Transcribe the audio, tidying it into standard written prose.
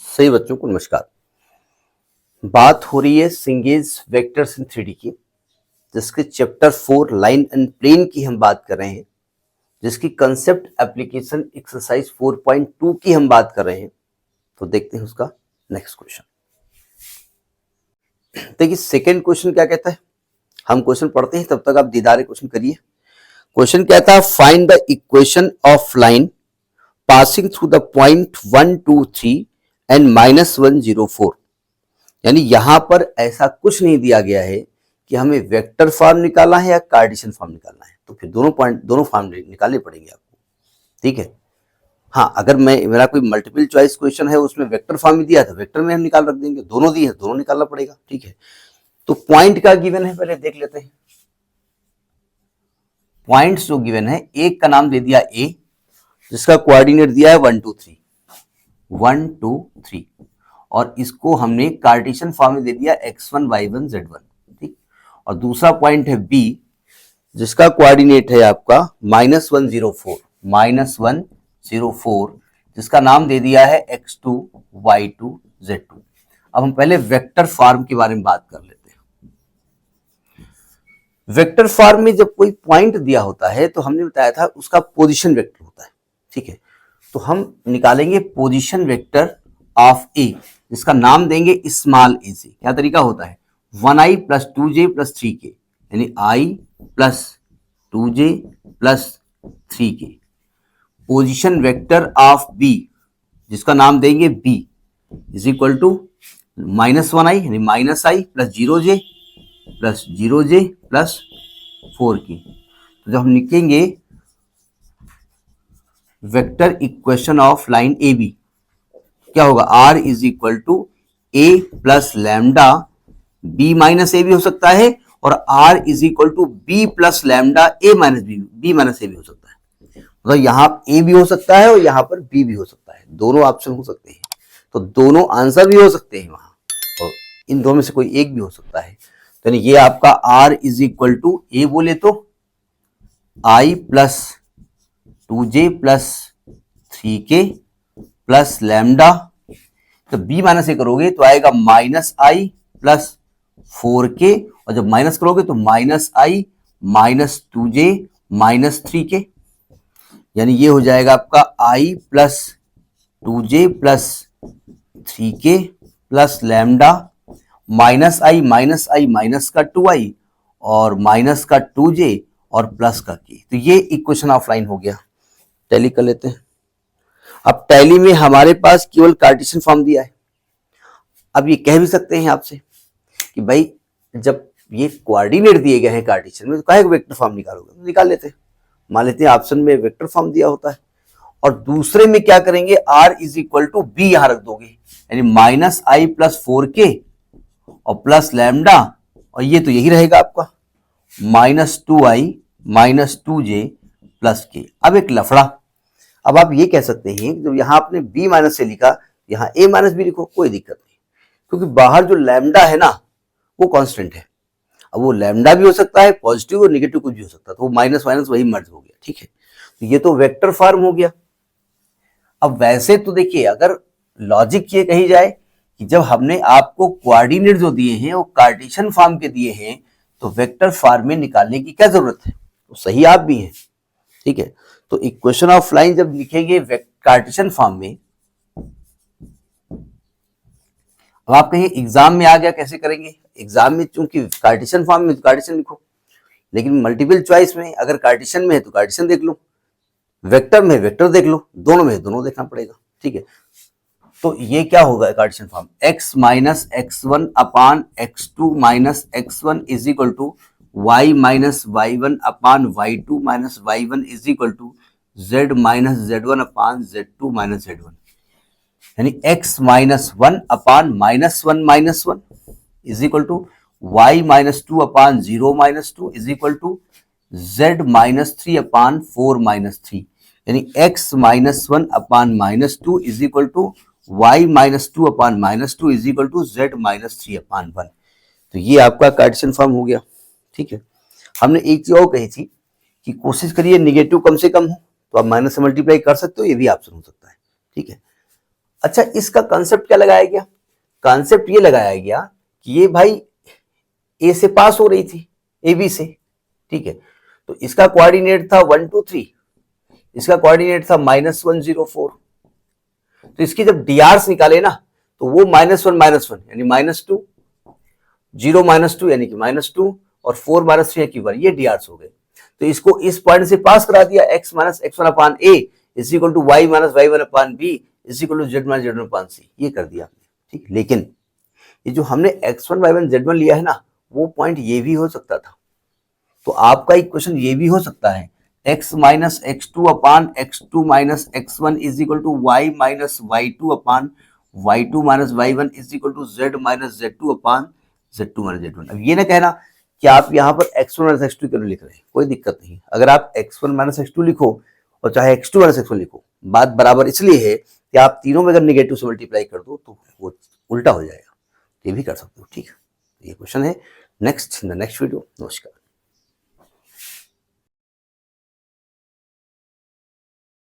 सही बच्चों को नमस्कार। बात हो रही है सिंगेज वेक्टर्स इन 3D की, जिसके चैप्टर 4 लाइन एंड प्लेन की हम बात कर रहे हैं, जिसकी कंसेप्ट एप्लीकेशन एक्सरसाइज 4.2 की हम बात कर रहे हैं। तो देखते हैं उसका नेक्स्ट क्वेश्चन। देखिए सेकेंड क्वेश्चन क्या कहता है, हम क्वेश्चन पढ़ते हैं तब तक आप दीदार क्वेश्चन करिए। क्वेश्चन कहता है find the equation of line passing through the point 1 2 3 and -1 0 4। यानी यहां पर ऐसा कुछ नहीं दिया गया है कि हमें वेक्टर फॉर्म निकालना है या कार्टेशियन फॉर्म निकालना है, तो फिर दोनों फॉर्म निकालने पड़ेंगे आपको। ठीक है, हाँ अगर मेरा कोई मल्टीपल चॉइस क्वेश्चन है उसमें वेक्टर फॉर्म ही दिया था, वेक्टर में हम निकाल रख देंगे। दोनों दिए हैं, दोनों निकालना पड़ेगा। ठीक है, तो पॉइंट का गिवन है, पहले देख लेते हैं। पॉइंट्स जो गिवन है, एक का नाम दे दिया ए, जिसका कोऑर्डिनेट दिया है 1 2 3 1 2 3, और इसको हमने कार्टेशियन फॉर्म में दे दिया x1 y1 z1। ठीक, और दूसरा पॉइंट है बी, जिसका कोऑर्डिनेट है आपका -1 0 4 जिसका नाम दे दिया है x2 y2 z2। अब हम पहले वेक्टर फॉर्म के बारे में बात कर लेते हैं। वेक्टर फॉर्म में जब कोई पॉइंट दिया होता है तो हमने बताया था उसका पोजीशन वेक्टर होता है। ठीक है, तो हम निकालेंगे पोजीशन वेक्टर ऑफ ए, जिसका नाम देंगे स्मॉल ए से। क्या तरीका होता है, 1i + 2j + 3k, यानी i + 2j + 3k। Position vector of B, जिसका नाम देंगे b, is equal to -1i यानी -i + 0j + 0j + 4k। तो जब हम लिखेंगे vector equation of line A B, क्या होगा, r is equal to a + lambda b - a भी हो सकता है, और r is equal to b + lambda a - b - a भी हो सकता है। मतलब यहाँ a भी हो सकता है और यहाँ पर b भी हो सकता है, दोनों ऑप्शन हो सकते हैं। तो दोनों आंसर भी हो सकते हैं वहां, और इन दोनों में से कोई एक भी हो सकता है। तो ये आपका r is equal to a बोले तो i + 2j + 3k + लैम्डा, तो b - a करोगे तो आएगा -i + 4k, और जब माइनस करोगे तो -i - 2j - 3k, यानी ये हो जाएगा आपका i + 2j + 3k + lambda -i minus का 2i और माइनस का 2j और प्लस का k। तो ये इक्वेशन ऑफ लाइन हो गया। टैली कर लेते हैं। अब टैली में हमारे पास केवल कार्टेशियन फॉर्म दिया है। अब ये कह भी सकते हैं आपसे कि भाई जब ये कोऑर्डिनेट दिए गए हैं कार्टेशियन में तो काहे वेक्टर फॉर्म निकालोगे, तो निकाल लेते हैं। मान लेते हैं ऑप्शन में वेक्टर फॉर्म दिया होता है, और दूसरे में क्या करेंगे, r is equal to B यहां रख दोगे, यानी -i + 4k और प्लस लैम्डा, और ये तो यही रहेगा आपका -2i - 2j + k। अब एक लफड़ा, अब आप ये कह सकते हैं जब यहां आपने b- से लिखा, यहां a - b लिखो, कोई दिक्कत नहीं, क्योंकि बाहर जो लैम्डा है ना वो कांस्टेंट है। अब वो लैम्डा भी हो सकता है, पॉजिटिव और नेगेटिव कुछ भी हो सकता है, तो वो माइनस माइनस वही मर्ज हो गया। ठीक है, तो ये तो वेक्टर फॉर्म हो गया। अब वैसे तो देखिए, अगर लॉजिक ये कही जाए कि जब हमने आपको कोऑर्डिनेट जो दिए हैं वो कार्टेशियन फॉर्म के दिए हैं, तो वेक्टर फॉर्म में निकालने की क्या जरूरत है, तो सही आप भी हैं। ठीक है, तो इक्वेशन ऑफ लाइन जब लिखेंगे कार्टेशियन फॉर्म में, अब आप कहिए एग्जाम में आ गया कैसे करेंगे, एग्जाम में चूंकि कार्टेशियन फॉर्म में तो कार्टेशियन लिखो, लेकिन मल्टीपल चॉइस में अगर कार्टेशियन में है तो कार्टेशियन देख लो, वेक्टर में वेक्टर देख लो, दोनों में दोनों देखना पड़ेगा। ठीक है, तो ये क्या होगा Cartesian form, x - x1 upon x2 - x1 is equal to y - y1 upon y2 - y1 is equal to z - z1 upon z2 - z1, यानी x - 1 upon -1 - 1 is equal to y - 2 upon 0 - 2 is equal to z - 3 upon 4 - 3, यानी x - 1 upon -2 is equal to y - 2 upon -2 is equal to z - 3 upon 1। तो ये आपका Cartesian form हो गया। ठीक है, हमने एक चीज और कही थी कि कोशिश करिए नेगेटिव कम से कम हो, तो आप माइनस से मल्टीप्लाई कर सकते हो, ये भी ऑप्शन हो सकता है। ठीक है, अच्छा, इसका कंसेप्ट क्या लगाया गया? कंसेप्ट ये लगाया गया कि ये भाई ए से पास हो रही थी, ए बी से, ठीक है। तो इसका कोऑर्डिनेट था 1 2 3, इसका कोऑर्डिनेट था -1 0 4। तो इसकी जब डीआरस निकाले ना, तो वो -1 यानी -2, 0 -2 यानी कि -2, और 4 -3 यानी कि 1, ये डीआरस हो गए। तो इसको इस पॉइंट से पास करा दिया, x - x1 upon a is equal to y - y1 upon b is equal to z - z1 upon c, ये कर दिया आपने, ठीक। लेकिन ये जो हमने x1 y1 z1 लिया है ना, वो पॉइंट ये भी हो सकता था। तो आपका इक्वेशन ये भी हो सकता है, x minus x2 upon x2 minus x1 is equal to y minus y2 upon y2 minus y1 is equal to z minus z2 upon z2 minus z1। अब ये ना कहना कि आप यहाँ पर x1 माइनस x2 क्यों लिख रहे हैं, कोई दिक्कत नहीं। अगर आप x1 माइनस x2 लिखो और चाहे x2 माइनस x1 लिखो, बात बराबर इसलिए है कि आप तीनों में अगर निगेटिव से मल्टीप्लाई कर दो तो वो उल्टा हो जाएगा। ये भी कर सकते हो, ठीक है। ये क्वेश्चन है। Next in the next video. नमस्कार।